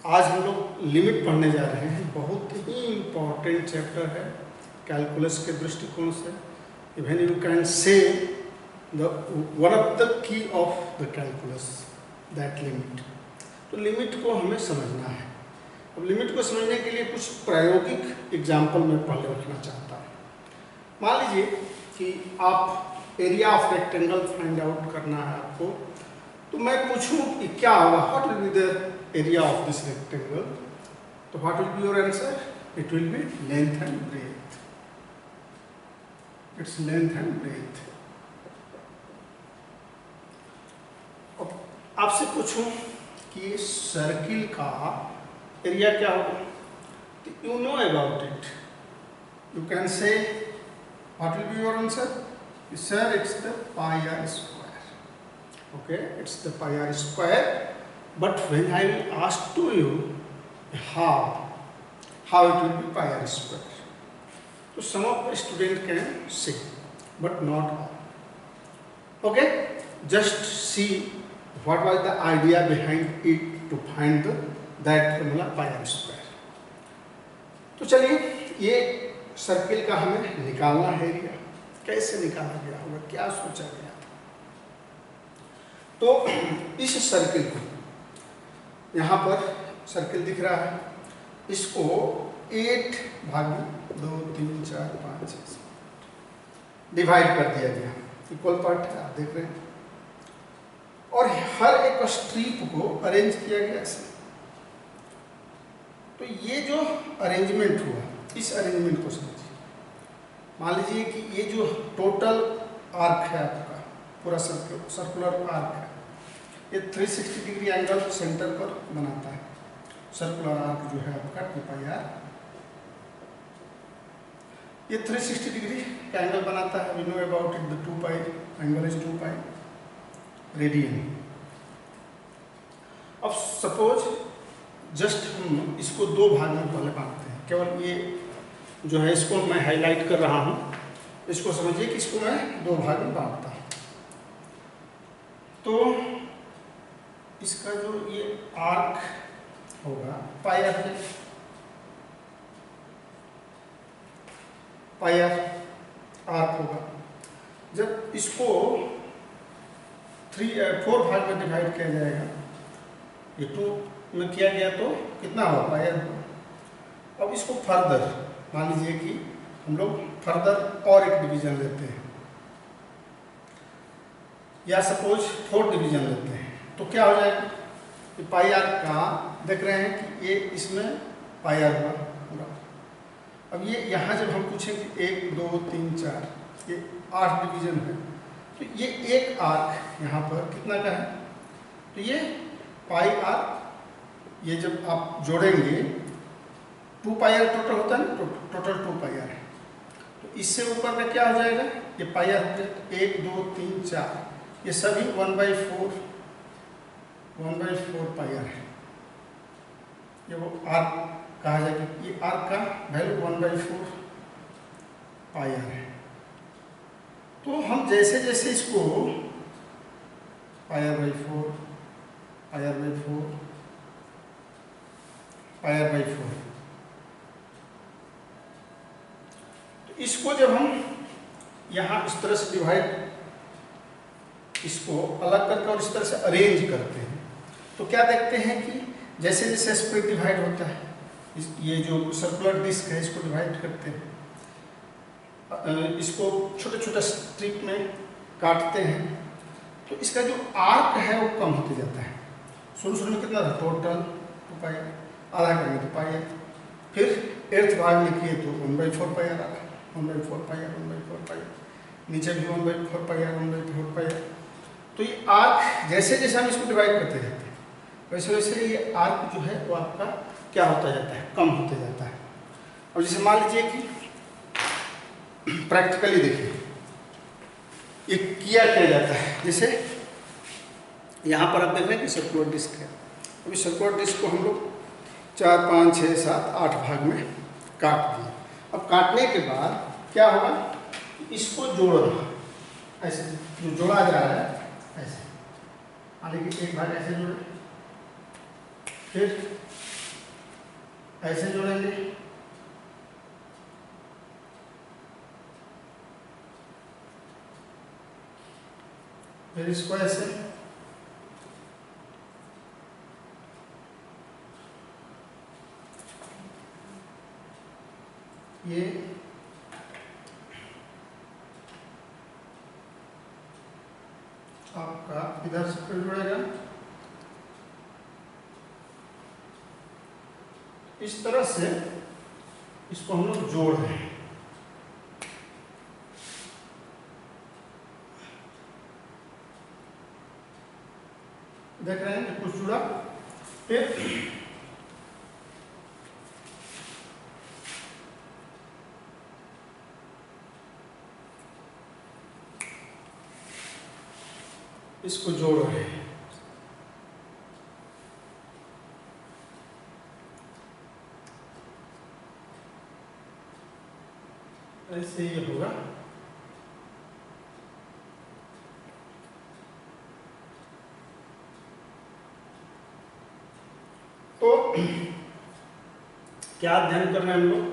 आज हम लोग लिमिट पढ़ने जा रहे हैं। बहुत ही इम्पोर्टेंट चैप्टर है कैलकुलस के दृष्टिकोण से। इवन यू कैन से the one of the key of the calculus that limit. तो लिमिट को हमें समझना है। अब लिमिट को समझने के लिए कुछ प्रायोगिक एग्जाम्पल मैं पहले रखना चाहता हूँ। मान लीजिए कि आप area of rectangle find out करना है आपको, तो मैं पूछूं कि क्या होगा, what will be the area of this rectangle, तो what will be your answer? It will be length and breadth. It's length and breadth. अब आपसे पूछूं कि सर्किल का एरिया क्या होगा, तो you know about it, you can say what will be your answer? Sir it's the pi r square. Okay, it's the pi r square. But when I will ask to you how it will be pi r square, so some of the student can say, but not all. Okay, just see what was the idea behind it to find that formula pi r square. तो चलिए, ये circle का हमें निकालना है area. कैसे निकाला गया होगा, क्या सोचा गया? तो इस सर्किल को, यहाँ पर सर्किल दिख रहा है, इसको 8 भाग में 2 3 4 5 6 डिवाइड कर दिया गया। इक्वल पार्ट है, आप देख रहे हैं। और हर एक स्ट्रिप को अरेंज किया गया ऐसे। तो ये जो अरेंजमेंट हुआ, इस अरेंजमेंट को समझिए। मान लीजिए कि ये जो टोटल आर्क है आपका, पूरा सर्कुलर आर्क है, ये 360 डिग्री एंगल सेंटर पर बनाता है। सर्कुलर आर्क जो है आपका 2 पाई आर, ये 360 डिग्री का एंगल बनाता है। We know about it, the 2 pi angle is 2 pi radian. अब सपोज जस्ट हम इसको 2 भाग में पहले बांटते हैं। केवल ये जो है इसको मैं हाईलाइट कर रहा हूँ, इसको समझिए कि इसको मैं 2 भाग में बांटता हूँ। तो इसका जो ये आर्क होगा पाई आर है, पाई आर आर्क होगा। जब इसको 4 भाग में डिवाइड किया जाएगा, ये 2 में किया गया तो कितना होगा? पाई आर होगा। अब इसको फर्दर मान लीजिए कि हम लोग फर्दर और एक डिवीजन लेते हैं, या सपोज 4 डिवीजन लेते हैं, तो क्या हो जाएगा? कि पाई आर का देख रहे हैं कि ये इसमें पाई आर हुआ पूरा। अब ये यहाँ जब हम पूछेंगे 1 2 3 4, ये 8 डिवीजन है, तो ये एक आर्क यहाँ पर कितना का है? तो ये पाई आर, ये जब आप जोड़ेंगे 2 पाई आर टोटल होता है ना, टोटल 2 पाई आर है। तो इससे ऊपर का क्या हो जाएगा? ये पाई आर 1 2 3 4, ये सभी 1/4 पाई आर है। ये वो आर्क कहा जाएगा, ये आर्क का वैल्यू 1/4 पाई आर है। तो हम जैसे जैसे इसको pi r by 4 pi r by 4 pi r by 4, तो इसको जब हम यहाँ इस तरह से डिवाइड, इसको अलग करके और इस तरह से अरेंज करते हैं, तो क्या देखते हैं कि जैसे जैसे स्प्लिट डिवाइड होता है, ये जो सर्कुलर डिस्क है इसको डिवाइड करते हैं, इसको छोटे छोटे स्ट्रिप में काटते हैं, तो इसका जो आर्क है वो कम होते जाता है। शुरू में कितना था? टोटल 2 पाई, आधा करेंगे तो पाई आर, फिर 8th भाग में किए तो 1/4 पाई आर आ रहा, 1/4 पाई आर, 1/4 पाई आर, नीचे भी 1/4 पाई आर, 1/4 पाई आर। तो ये आर्क जैसे जैसे हम इसको डिवाइड करते जाते हैं, वैसे वैसे ये आर्क जो है वो आपका क्या होता जाता है? कम होते जाता है। और जैसे मान लीजिए कि प्रैक्टिकली देखिए, ये क्या जाता है। जैसे यहाँ पर आप देख रहे हैं कि सर्कुलर डिस्क है। अभी सर्कुलर डिस्क को हम लोग 4 5 6 7 8 भाग में काट दिए। अब काटने के बाद क्या होगा? इसको जोड़ रहा, ऐसे जो जोड़ा जा रहा है ऐसे, मान लीजिए एक भाग ऐसे जोड़े, फिर ऐसे जोड़ेंगे, फिर इसको ऐसे, ये आपका इधर से फिर जुड़ेगा। इस तरह से इसको हम लोग जोड़ रहे हैं। देख रहे हैं कि कुछ जुड़ा। फिर इसको जोड़ रहे हैं। ऐसे ये होगा। तो क्या ध्यान करना है हम लोग,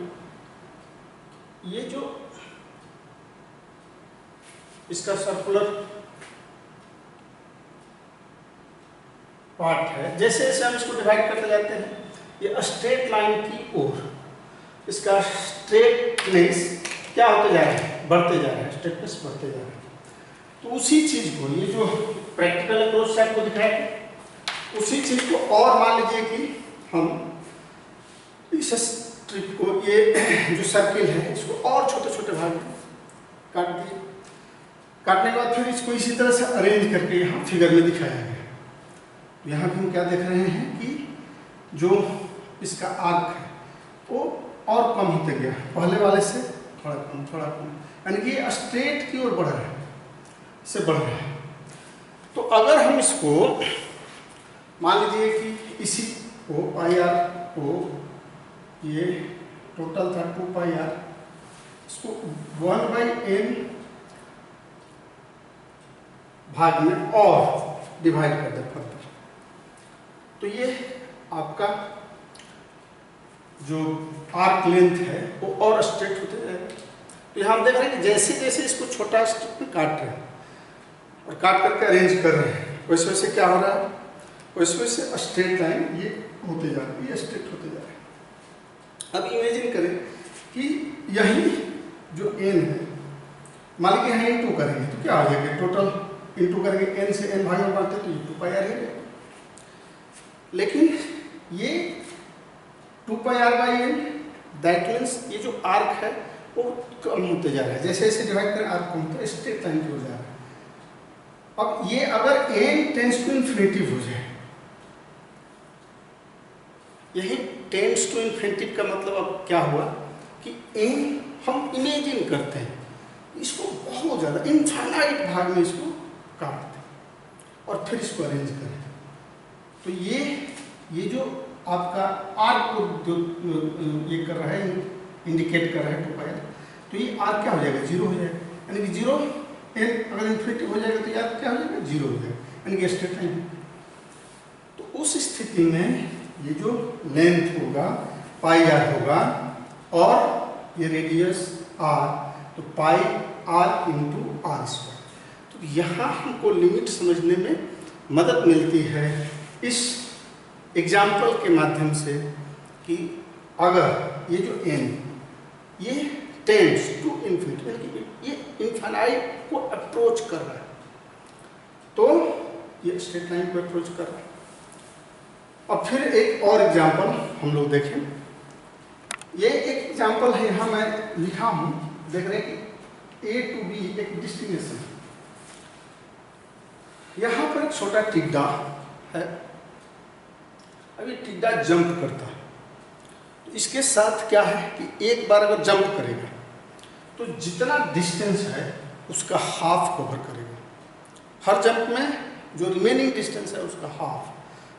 ये जो इसका सर्कुलर पार्ट है, जैसे जैसे हम इसको डिवाइड करते जाते हैं, ये स्ट्रेट लाइन की ओर इसका स्ट्रेटनेस क्या होते जा रहा है, बढ़ते जा रहा है, स्ट्रेटनेस बढ़ते जा रहा है। तो उसी चीज को, ये जो प्रैक्टिकल अप्रोच से आपको दिखाया, उसी चीज को और मान लीजिए कि हम इस स्ट्रिप को, ये जो सर्किल है, इसको और छोटे छोटे भाग में काट दिए। काटने के बाद फिर इसको इसी तरह से अरेंज करके यहाँ फिगर में दिखाया गया। यहाँ भी हम क्या देख रहे हैं कि जो इसका आर्क है वो और कम होते गया, पहले वाले से थोड़ा कम थोड़ा कम, यानी कि ये स्ट्रेट की ओर बढ़ रहा है, से बढ़ रहा है। तो अगर हम इसको मान लीजिए कि इसी को पाई आर को, ये टोटल था 2 पाई आर, इसको 1/n भाग में और डिवाइड कर दे फर्दर, तो ये आपका जो आर्क लेंथ है वो और स्ट्रेट होते जाएगा। तो यहाँ हम देख रहे हैं कि जैसे जैसे इसको छोटा स्ट्रिप में काट रहे हैं और काट करके अरेंज कर रहे हैं, वैसे वैसे क्या हो रहा है, वैसे वैसे स्ट्रेट लाइन ये होते जा रही है, ये स्ट्रेट होते जा रहे हैं। अब इमेजिन करें कि यही जो n है, मान लीजिए यहाँ इंटू करेंगे तो क्या हो जाएगा, टोटल इंटू करेंगे, n से n भाग में बढ़ते तो ये 2 पाई आर है। लेकिन ये 2 pi r by n, that means ये जो आर्क है वो कम होते जा रहा है, जैसे जैसे डिवाइड करें आर्क कम होता है, स्ट्रेट लाइन की ओर जा रहा है। अब ये अगर n टेंस टू इन्फिनिटी हो जाए, यही टेंस टू इन्फिनिटी का मतलब अब क्या हुआ कि n हम इमेजिन करते हैं इसको बहुत ज़्यादा इनफाइनाइट भाग में इसको काट दें और फिर इसको अरेंज करें। तो ये जो आपका आर्क को जो ये कर रहा है, इंडिकेट कर रहा है 2 पाई, तो ये आर्क क्या हो जाएगा, 0 हो जाएगा, यानी कि 0 n अगर इन्फिनिटी हो जाएगा तो यार क्या हो जाएगा, 0 हो जाएगा, यानी कि स्ट्रेट लाइन है। तो उस स्थिति में ये जो लेंथ होगा पाई आर होगा और ये रेडियस r, तो पाई आर इंटू आर स्क्वायर। तो यहाँ हमको लिमिट समझने में मदद मिलती है इस एग्जाम्पल के माध्यम से कि अगर ये जो n ये टेंड्स टू इन्फिनिटी, यानी कि ये इनफाइनाइट को अप्रोच कर रहा है, तो ये स्ट्रेट लाइन को अप्रोच कर रहा है। अब फिर एक और एग्जाम्पल हम लोग देखें। ये एक एग्जाम्पल है, यहाँ मैं लिखा हूँ, देख रहे हैं कि A to B एक डेस्टिनेशन है। यहाँ पर एक छोटा टिड्डा है, अभी टिड्डा जंप करता है, तो इसके साथ क्या है कि एक बार अगर जंप करेगा तो जितना डिस्टेंस है उसका हाफ कवर करेगा, हर जंप में जो रिमेनिंग डिस्टेंस है उसका हाफ।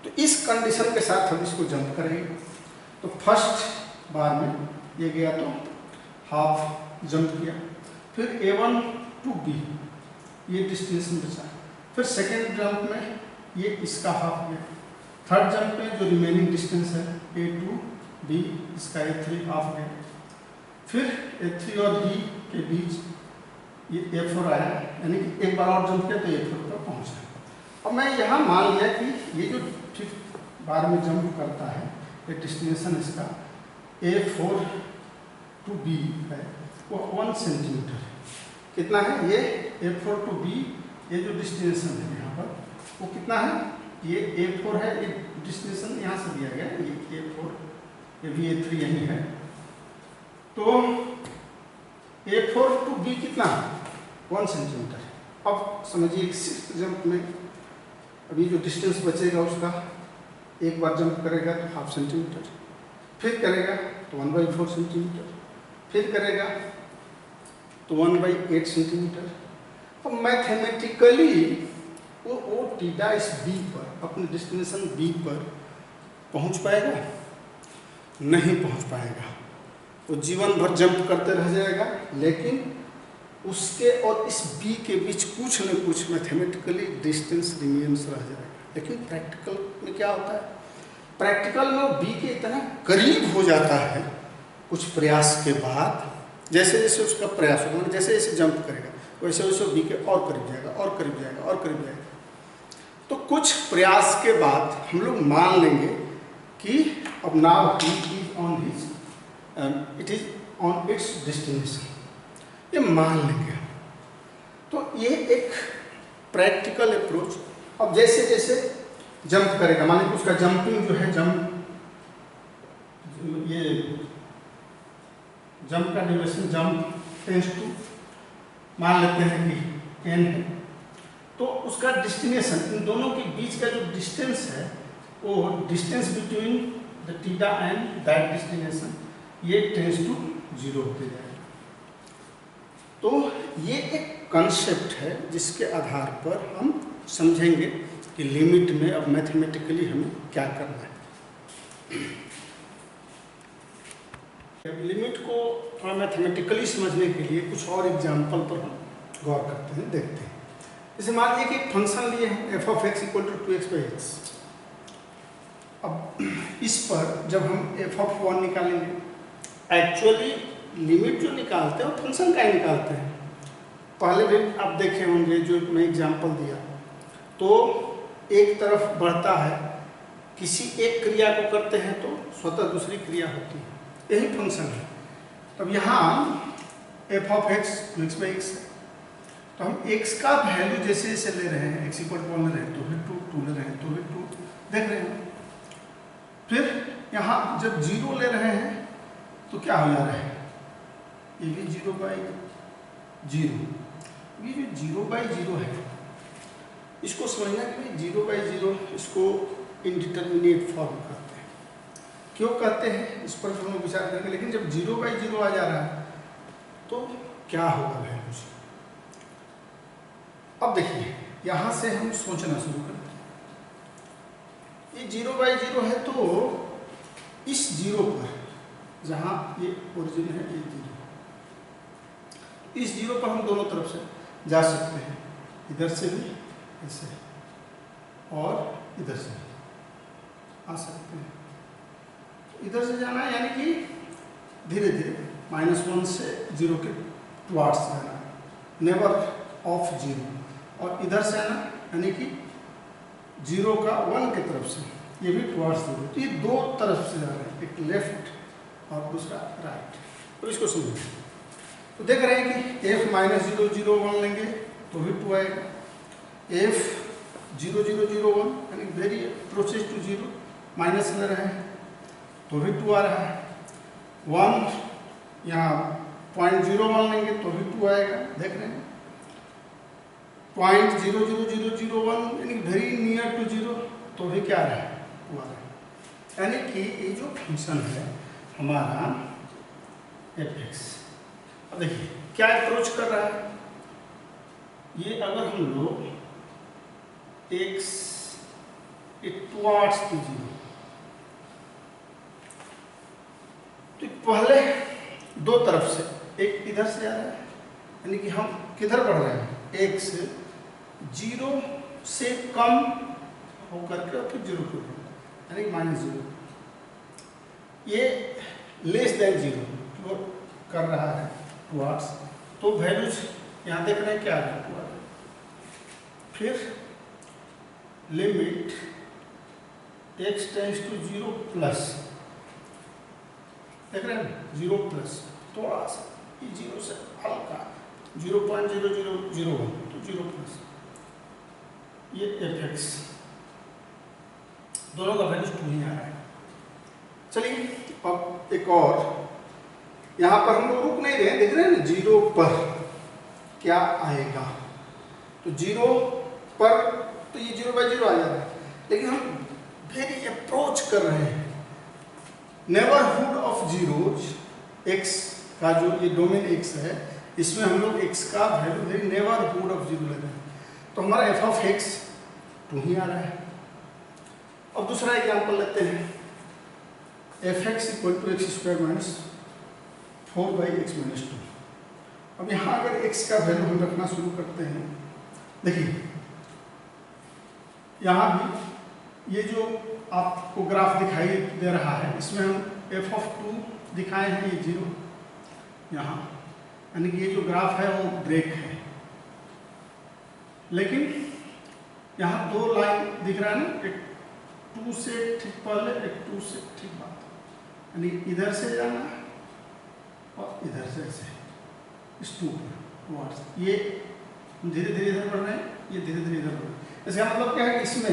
तो इस कंडीशन के साथ हम इसको जंप करेंगे, तो फर्स्ट बार में ये गया तो हाफ जंप किया, फिर A1 to B ये डिस्टेंस बचा, फिर सेकेंड जंप में ये इसका हाफ गया, थर्ड जंप में जो रिमेनिंग डिस्टेंस है A टू B, इसका A3 ऑफ गया। फिर A3 और B के बीच ये A4 आया, यानी कि एक बार और जंप किया तो A4 पर पहुंचा। अब मैं यहाँ मान लिया कि ये जो फिफ्थ बार में जंप करता है, ये डिस्टेंस इसका A4 टू B है, वो 1 सेंटीमीटर है। कितना है ये A4 टू B, ये जो डिस्टेंस है यहाँ पर वो कितना है, ये A4 है, ये डिस्टेंस यहाँ से दिया गया है, ये A4, ये भी A3 यही है। तो A4 टू B कितना, 1 सेंटीमीटर। अब समझिए सिक्स्थ जंप में अभी जो डिस्टेंस बचेगा उसका एक बार जंप करेगा तो 1/2 सेंटीमीटर, फिर करेगा तो 1/4 सेंटीमीटर, फिर करेगा तो 1/8 सेंटीमीटर। अब मैथमेटिकली वो थीटा इस B पर, अपने डेस्टिनेशन B पर पहुंच पाएगा? नहीं पहुंच पाएगा। वो जीवन भर जंप करते रह जाएगा, लेकिन उसके और इस B के बीच कुछ न कुछ मैथमेटिकली डिस्टेंस रिमेन्स रह जाएगा। लेकिन प्रैक्टिकल में क्या होता है, प्रैक्टिकल में B के इतना करीब हो जाता है कुछ प्रयास के बाद, जैसे जैसे उसका प्रयास होगा, जैसे जैसे जंप करेगा वैसे वैसे B के और करीब जाएगा, और करीब जाएगा, और करीब जाएगा। तो कुछ प्रयास के बाद हम लोग मान लेंगे कि अब now he is on his, it is on it's destination, ये मान लेंगे। तो ये एक प्रैक्टिकल अप्रोच। अब जैसे जैसे जंप करेगा, मान लीजिए उसका जंपिंग जो है, ये जंप का ड्यूरेशन, जंप टेंस टू मान लेते हैं कि n है, तो उसका डेस्टिनेशन, इन दोनों के बीच का जो डिस्टेंस है, वो distance between the theta and that destination, ये टेंस टू 0 होते जाएगा। तो ये एक कंसेप्ट है जिसके आधार पर हम समझेंगे कि लिमिट में अब मैथमेटिकली हमें क्या करना है। लिमिट को थोड़ा मैथमेटिकली समझने के लिए कुछ और एग्जाम्पल पर हम गौर करते हैं, देखते हैं। जैसे मान लीजिए कि एक फंक्शन लिए हैं f(x) = 2x/x। अब इस पर जब हम f(1) निकालेंगे, एक्चुअली लिमिट जो निकालते हैं वो फंक्शन का ही निकालते हैं। पहले भी आप देखे होंगे जो मैं एग्जाम्पल दिया, तो एक तरफ बढ़ता है, किसी एक क्रिया को करते हैं तो स्वतः दूसरी क्रिया होती है, यही फंक्शन है। अब यहाँ f(x) 2x/x है, तो हम x का वैल्यू जैसे जैसे ले रहे हैं, x = 1 ले रहे हैं तो भी 2 ले रहे हैं तो भी 2 देख रहे हैं। फिर यहाँ जब 0 ले रहे हैं तो क्या हो जा रहा है, ये भी 0/0। ये जो 0/0 है, इसको समझना कि 0/0 इसको इनडिटर्मिनेट फॉर्म कहते हैं। क्यों कहते हैं इस पर हम लोग विचार करेंगे, लेकिन जब 0/0 आ जा रहा है तो क्या होगा वैल्यू। अब देखिए यहाँ से हम सोचना शुरू करते हैं, ये 0/0 है तो इस 0 पर, जहाँ ये ओरिजिन है, ये 0, इस 0 पर हम दोनों तरफ से जा सकते हैं, इधर से भी ऐसे और इधर से आ सकते हैं। इधर से जाना है यानी कि धीरे धीरे -1 से 0 के टुवार्ड्स जाना है, नेवर ऑफ 0। और इधर से आना यानी कि 0 का 1 की तरफ से, ये भी टुवार्ड्स 0। तो ये दो तरफ से जा रहे हैं, एक लेफ्ट और दूसरा राइट। तो इसको समझिए, तो देख रहे हैं कि f -0 0 1 लेंगे तो भी 2 आएगा, f 0 0 0 1 यानी वेरी अप्रोचेज टू 0 माइनस ले रहे हैं तो भी 2 आ रहा है, 1 यहाँ 0.01 लेंगे तो भी 2 आएगा, देख रहे हैं। 0.00001 यानी वेरी नियर टू 0 तो भी क्या रहा है, 2 आ रहा है। यानी कि ये जो फंक्शन है हमारा f(x), अब देखिए क्या अप्रोच कर रहा है, ये अगर हम लोग x टुवार्ड्स 0, तो पहले दो तरफ से, एक इधर से आ रहा है यानी कि हम किधर बढ़ रहे हैं, x 0 से कम होकर के और फिर 0 के ऊपर, यानी -0, ये लेस देन 0 जो कर रहा है टुवर्ड्स, तो वैल्यूज यहाँ देख रहे हैं क्या है टुवर्ड। फिर limit x tends to 0 plus, देख रहे हैं 0 प्लस, थोड़ा सा ये 0 से हल्का 0.0001, तो 0 प्लस ये fx, दोनों का वैल्यू 2 ही आ रहा है। चलिए अब एक और, यहाँ पर हम लोग रुक नहीं रहे, देख रहे हैं ना 0 पर क्या आएगा, तो 0 पर तो ये 0/0 आ जा रहा है, लेकिन हम वेरी अप्रोच कर रहे हैं नेबरहुड ऑफ जीरोज, x का जो ये डोमेन x है, इसमें हम लोग x का वैल्यू वेरी नेबरहुड ऑफ 0 ले रहे हैं, तो हमारा f ऑफ x 2 ही आ रहा है। अब दूसरा एग्जाम्पल लेते हैं, fx = x² - 4/x-2। अब यहाँ अगर x का वैल्यू हम रखना शुरू करते हैं, देखिए यहाँ भी ये जो आपको ग्राफ दिखाई दे रहा है, इसमें हम f ऑफ 2 दिखाए हैं, ये 0 यहाँ, यानी कि ये जो ग्राफ है वो ब्रेक है, लेकिन यहाँ 2 लाइन दिख रहा है ना, एक 2 से ठीक पहले, एक 2 से ठीक बाद, यानी इधर से जाना और इधर से ऐसे इस 2 पर, ये धीरे धीरे इधर बढ़ रहे हैं, ये धीरे धीरे इधर बढ़ रहे हैं। इसका मतलब क्या है कि इसमें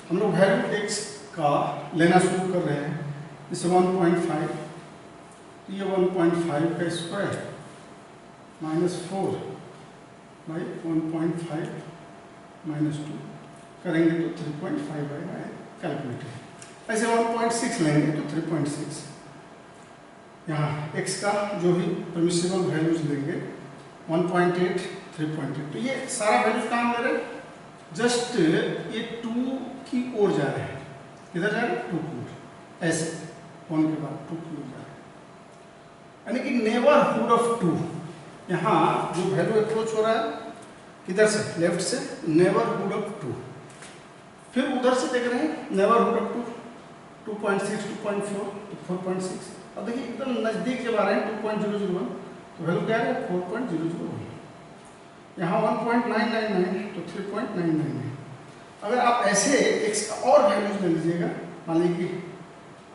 हम लोग वैल्यू x का लेना शुरू कर रहे हैं, जैसे 1.5, ये 1.5 का स्क्वायर -4 बाई 1.5 -2 करेंगे तो 3.5 आएगा कैलकुलेटर। ऐसे 1.6 लेंगे तो 3.6, यहाँ x का जो भी परमिसिबल वैल्यूज लेंगे 1.8, 3.8, तो ये सारा वैल्यूज कहाँ ले रहे हैं, जस्ट ये 2 की ओर जा रहे हैं, किधर जा रहे हैं 2 की ओर, ऐसे 1 के बाद 2 की ओर जा रहे हैं, यानी कि नेबरहुड ऑफ 2, यहाँ जो वैल्यू अप्रोच हो रहा है किधर से, लेफ्ट से, नेबरहुड ऑफ 2, फिर उधर से देख रहे हैं नेबरहुड ऑफ 2, 2.6, 2.4, 4.6, अब देखिए एकदम नजदीक जब आ रहे हैं 2.001, तो वैल्यू क्या है 4.001, यहाँ 1.999 तो 3.999। अगर आप ऐसे x का और वैल्यूज ले लीजिएगा, मान लीजिए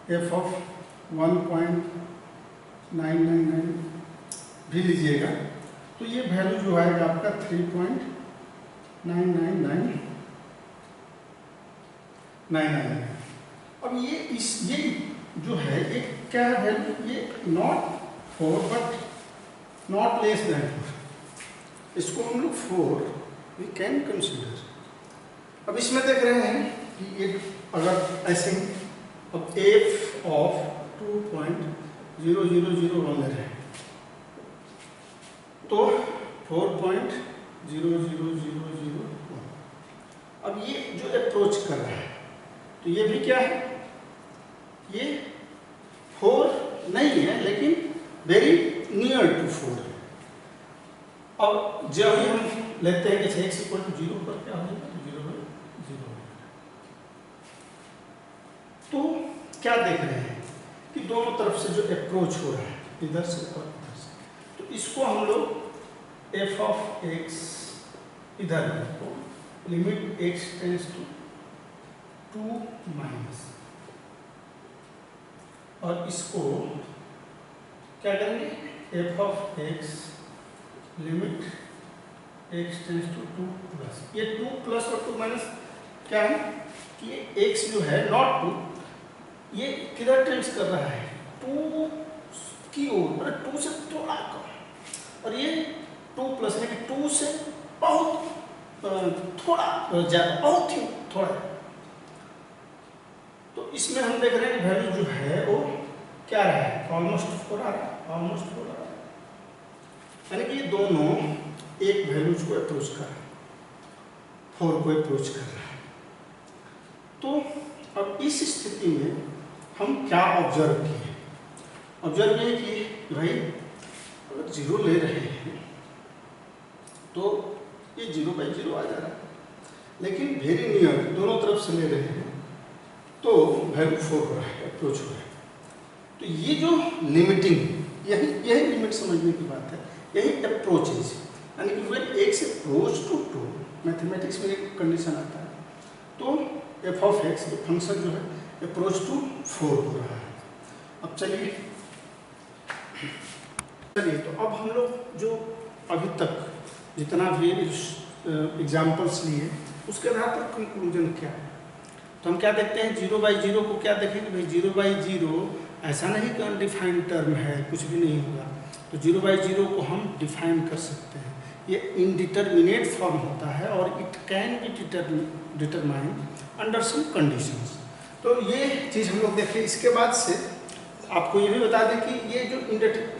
कि f ऑफ 1.999 भी लीजिएगा, तो ये वैल्यू जो आएगा आपका 3.999। अब ये जो है ये क्या है वैल्यू, ये not 4 but not less than 4, इसको हम लोग 4 वी कैन कंसीडर। अब इसमें देख रहे हैं कि ये अगर ऐसे, अब f ऑफ 2.0001 ले रहे हैं, तो 4.00001, अब ये जो अप्रोच कर रहा है, तो ये भी क्या है, ये 4 नहीं है लेकिन वेरी नियर टू 4 है। अब जब हम लेते हैं कि x = 0 पर क्या हो जाएगा, 0/0। तो क्या देख रहे हैं कि दोनों तरफ से जो अप्रोच हो रहा है, इधर से और इधर से, तो इसको हम लोग f ऑफ x इधर है, तो limit x tends to 2 minus, और इसको क्या करेंगे, f of x limit x tends to 2 plus, ये 2 प्लस और 2 माइनस क्या है कि ये x जो है नॉट 2, ये किधर टेंस कर रहा है 2 की ओर, मतलब 2 से थोड़ा कम, और ये 2 प्लस यानी कि 2 से बहुत थोड़ा ज़्यादा, बहुत ही थोड़ा। तो इसमें हम देख रहे हैं वैल्यू जो है वो क्या रहा है, ऑलमोस्ट 4 आ रहा है, ऑलमोस्ट 4 आ रहा है, यानी कि ये दोनों एक वैल्यूज को अप्रोच कर रहा है, 4 को अप्रोच कर रहा है। तो अब इस स्थिति में हम क्या ऑब्जर्व किए, ऑब्जर्व ये किए कि भाई अगर 0 ले रहे हैं तो ये 0/0 आ जा रहा है, लेकिन वेरी नियर दोनों तरफ से ले रहे हैं, तो वैल्यू 4 हो रहा है, अप्रोच हो रहा है। तो ये जो लिमिटिंग, यही लिमिट समझने की बात है, यही अप्रोचेज, यानी कि when x approach to 2, mathematics में एक कंडीशन आता है, तो f ऑफ x ये फंक्शन जो है अप्रोच टू 4 हो रहा है। अब चलिए तो अब हम लोग जो अभी तक जितना भी एग्जाम्पल्स लिए उसके आधार पर कंक्लूजन क्या है, तो हम क्या देखते हैं 0/0 को क्या देखेंगे भाई, 0/0 ऐसा नहीं कि अनडिफाइंड टर्म है, कुछ भी नहीं होगा, तो 0/0 को हम डिफाइन कर सकते हैं। ये इनडिटरमिनेट फॉर्म होता है और it can be determined under some conditions. तो ये चीज़ हम लोग देखें। इसके बाद से आपको ये भी बता दें कि ये जो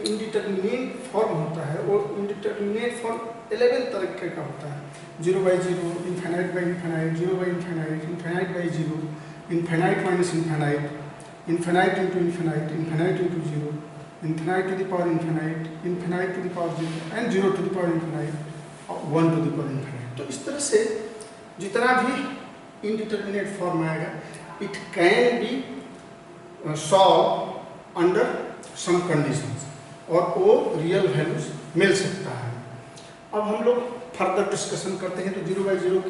इनडिटरमिनेट फॉर्म होता है वो इनडिटरमिनेट फॉर्म 11 तरीके का होता है, 0/0, इनफाइनाइट बाई इनफाइनाइट, 0/इनफाइनाइट, infinite by 0, infinite minus infinite, infinite into infinite, infinite into 0, infinite to the power infinite, infinite to the power 0 and 0 to the power infinite और 1 to the power infinite. तो इस तरह से जितना भी indeterminate form आएगा it can be solve under some conditions और वो रियल वैल्यूज मिल सकता है। अब हम लोग फर्दर डिस्कशन करते हैं। तो 0/0 के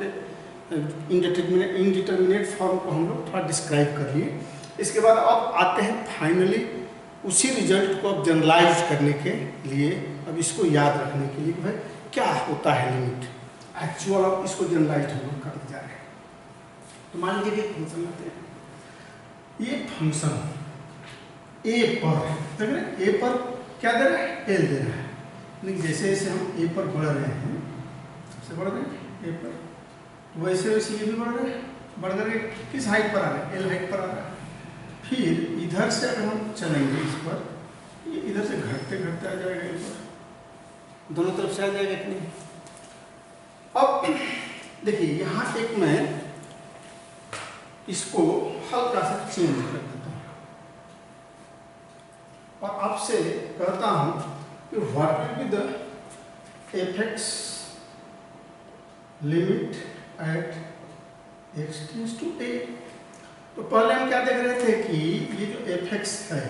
इनडिटरमिनेट फॉर्म को हम लोग थोड़ा डिस्क्राइब कर लिए। इसके बाद अब आते हैं फाइनली उसी रिजल्ट को अब जनरलाइज करने के लिए, अब इसको याद रखने के लिए कि भाई क्या होता है लिमिट एक्चुअल, अब इसको जनरलाइज हम लोग करने जा रहे हैं। तो मान लीजिए फंक्शन लेते हैं, ये फंक्शन ए पर देख रहे हैं, ए पर क्या दे रहा है, एल दे रहा है, लेकिन जैसे जैसे हम ए पर बढ़ रहे हैं, सबसे बढ़ रहे हैं ए पर, वैसे वैसे ये भी बढ़ रहे किस हाइट पर आ रहे हैं, एल हाइट पर आ रहा है। फिर इधर से अगर हम चलेंगे इस पर, ये इधर से घटते घटते आ जाएगा, एल पर दोनों तरफ से आ जाएगा कि नहीं। अब देखिए यहाँ एक मैं इसको हल्का सा चेंज कर देता हूँ और आपसे कहता हूँ कि व्हाट विल बी द एफ(x) limit at x tends to a। तो पहले हम क्या देख रहे थे कि ये जो f(x) है,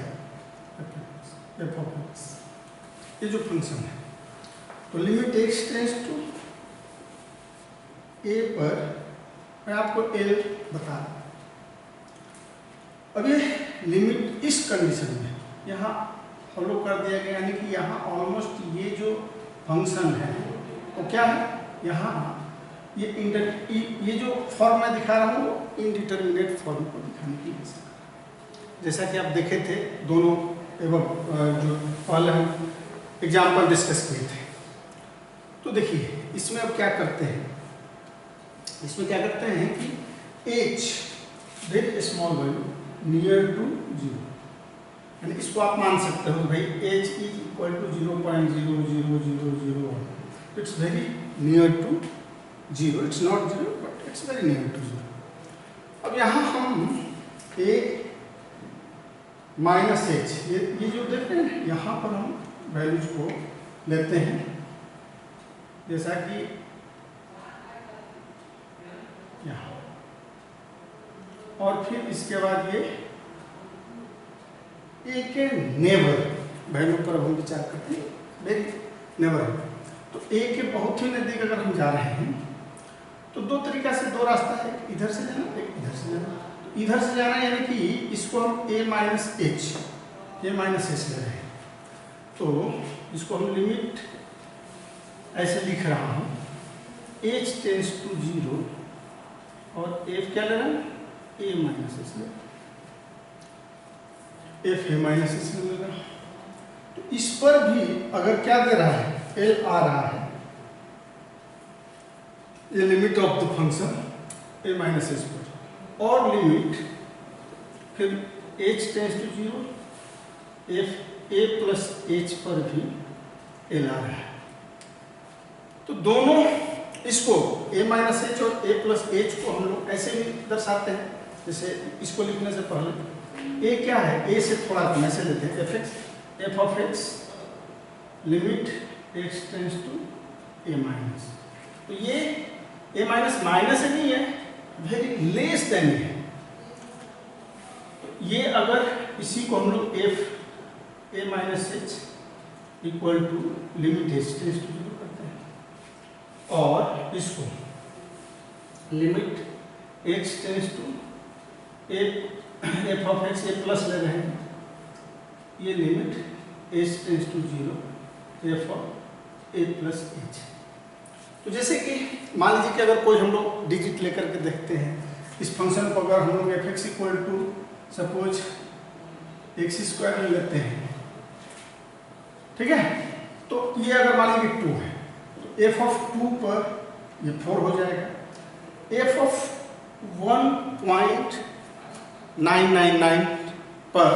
f ऑफ x, ये जो फंक्शन है, तो limit x tends to a पर मैं आपको l बता रहा हूँ। अब ये लिमिट इस कंडीशन में यहाँ फॉलो कर दिया गया, यानी कि यहाँ ऑलमोस्ट ये जो फंक्शन है वो क्या है, यहाँ ये जो फॉर्म मैं दिखा रहा हूँ वो इनडिटरमिनेट फॉर्म को दिखाने के लिए, जैसा कि आप देखे थे दोनों एवं जो पहले हम एग्जाम्पल डिस्कस किए थे। तो देखिए इसमें अब क्या करते हैं, इसमें क्या करते हैं कि h very small value near to 0, यानी इसको आप मान सकते हो भाई h is equal to 0.00001, it's very near to 0, it's not 0 but it's very near to 0। अब यहाँ हम a माइनस h, ये जो देखते हैं यहाँ पर हम वैल्यूज को लेते हैं, जैसा कि यहाँ, और फिर इसके बाद ये ए के नेबर वैल्यू पर हम विचार करते हैं, वेरी नेबर है। तो ए के बहुत ही नजदीक अगर हम जा रहे हैं तो दो तरीका से, दो रास्ता है, इधर से जाना एक इधर से जाना। तो इधर से जाना यानी कि इसको हम a माइनस एच ले रहे हैं, तो इसको हम लिमिट ऐसे लिख रहा हूँ h टेंड्स टू 0 और f क्या ले रहा है, a माइनस एच ले, f a माइनस एच लेगा। तो इस पर भी अगर क्या दे रहा है, l आ रहा है, ये limit of the function a minus h पर, और लिमिट फिर h tends to 0 f a plus h पर भी l आ रहा है। तो दोनों इसको a माइनस एच और a प्लस एच को हम लोग ऐसे भी दर्शाते हैं, जैसे इसको लिखने से पहले a क्या है, a से थोड़ा कम ऐसे लेते हैं f of x limit x tends to a minus. तो ये a माइनस माइनस नहीं है, वेरी लेस देन है, ये अगर इसी को हम लोग f a minus h equal to limit h tends to 0 करते हैं और इसको limit x tends to f of x a plus ले रहे हैं, ये limit h tends to 0 f of a plus h. तो जैसे कि मान लीजिए कि अगर कोई हम लोग डिजिट लेकर के देखते हैं, इस फंक्शन को अगर हम लोग f x equal to suppose x square ले लेते हैं, ठीक है, तो ये अगर मान लीजिए 2 है तो एफ ऑफ 2 पर ये 4 हो जाएगा, एफ ऑफ 1.999 पर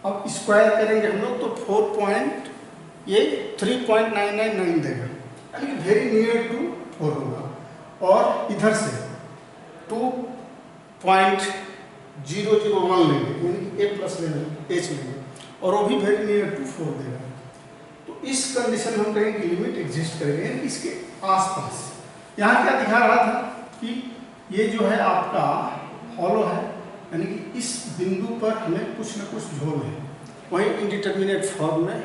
अब स्क्वायर करेंगे हम लोग तो 3.999 देगा, यानी कि वेरी नियर टू 4 होगा। और इधर से 2.001 लेंगे, यानी कि ए प्लस लेंगे एच लेंगे, और वो भी वेरी नियर टू 4 देगा। तो इस कंडीशन में हम कहेंगे कि लिमिट एग्जिस्ट करेगी, यानी कि इसके आसपास। यहाँ क्या दिखा रहा था कि ये जो है आपका हॉलो है, यानी कि इस बिंदु पर हमें कुछ न कुछ झोल है, वही इंडिटरमिनेट फॉर्म में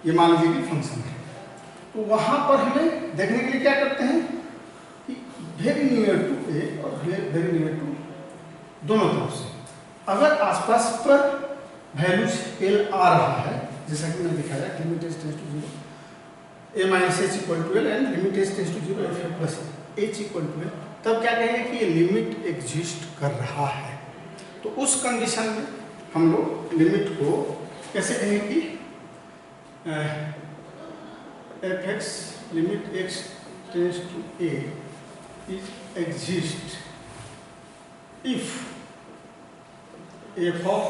ये मान लीजिए कि फंक्शन है। तो वहाँ पर हमें देखने के लिए क्या करते हैं कि वेरी नियर टू ए और वेरी नियर टू दोनों तरफ से अगर आसपास पर वैल्यूज एल आ रहा है, जैसा कि मैंने दिखाया limit h tends to 0 a minus h equal to l and limit h tends to 0 f a plus h equal to l, तब क्या कहेंगे कि ये लिमिट एग्जिस्ट कर रहा है। तो उस कंडीशन में हम लोग लिमिट को कैसे कहेंगे कि f x limit x tends to a is exist if f of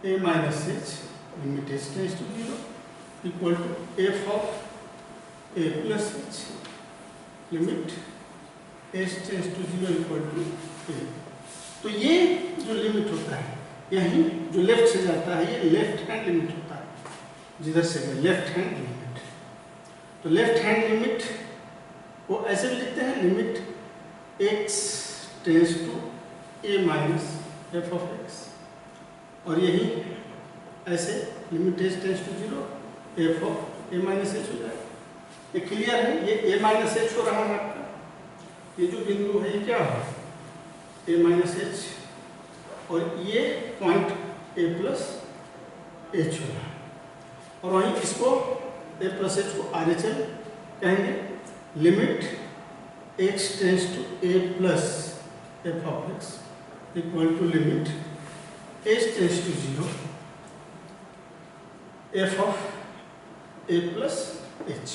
a minus h limit h tends to 0 equal to f of a plus h limit h tends to 0 equal to a. तो ये जो limit होता है, यही जो left से जाता है, ये लेफ्ट हैंड लिमिट होता है, जिधर से गए लेफ्ट हैंड लिमिट। तो लेफ्ट हैंड लिमिट को ऐसे भी लिखते हैं, limit x tends to a minus f of x, और यही ऐसे limit h tends to 0 f of a minus h हो जाएगा। ये क्लियर है, ये ए माइनस एच हो रहा है आपका, ये जो बिंदु है ये क्या है ए माइनस एच, और ये पॉइंट ए प्लस एच हो रहा है, और वहीं इसको ए प्लस एच को आर एच एल कहेंगे, limit x tends to a plus f of x equal to limit h tends to 0 f of a plus h.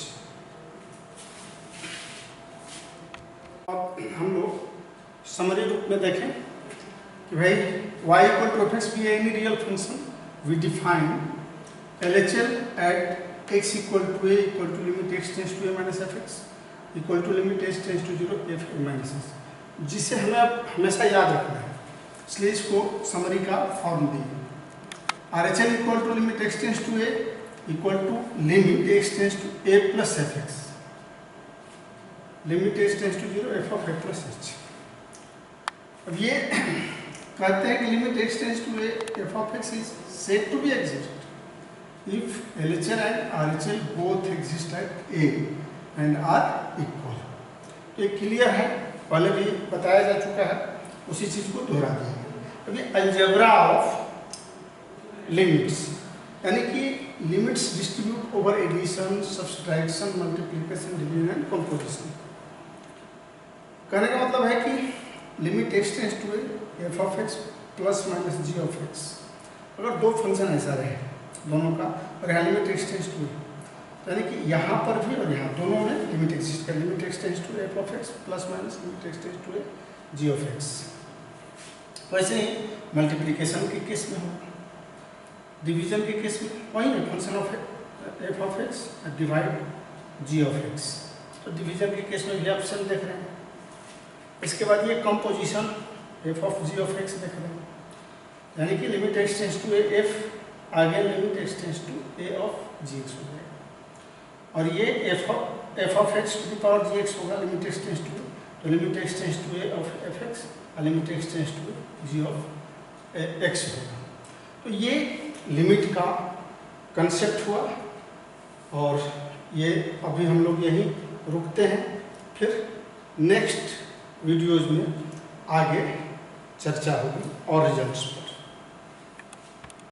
अब हम लोग समरी रूप में देखें कि भाई y equal to f x be any real function, we define LHL at x equal to a equal to limit x tends to a minus f x equal to limit h tends to 0 f a minus h, जिसे हमें हमेशा याद रखना है, इसलिए इसको summary का form दिए। RHL equal to limit x tends to a equal to limit x tends to a plus f x limit h tends to 0 f of a plus h. अब ये कहते हैं कि limit x tends to a f of x is said to be exist if LHL and RHL both exist at A and are equal। तो ये clear है, पहले भी बताया जा चुका है, उसी चीज को दोहरा दिया। अभी अलजेब्रा ऑफ लिमिट्स, यानी कि limits distribute over addition, subtraction, multiplication, division and composition. कहने का मतलब है कि limit x tends to a f of x plus minus g of x, अगर दो फंक्शन ऐसा रहे दोनों का, और यहाँ लिमिट एक्स टेंस टू, यानी कि यहाँ पर भी और यहाँ दोनों में लिमिट एग्जिस्ट कर, limit x tends to f of x plus minus limit x tends to g of x. वैसे ही मल्टीप्लिकेशन के केस में होगा, डिवीजन के केस में वही है, function of f of x divide g of x. तो डिवीजन के केस में भी ऑप्शन देख रहे हैं। इसके बाद ये composition f of g of x देख रहे हैं, यानी कि limit x tends to f आगे limit x tends to a of g x हो जाएगा, और ये f of x to the power g x होगा लिमिट एक्स टेंस टू, तो limit x tends to a of f x और limit x tends to g of x होगा। तो ये लिमिट का कंसेप्ट हुआ, और ये अभी हम लोग यहीं रुकते हैं, फिर नेक्स्ट वीडियोज़ में आगे चर्चा होगी और रिजल्ट्स पर।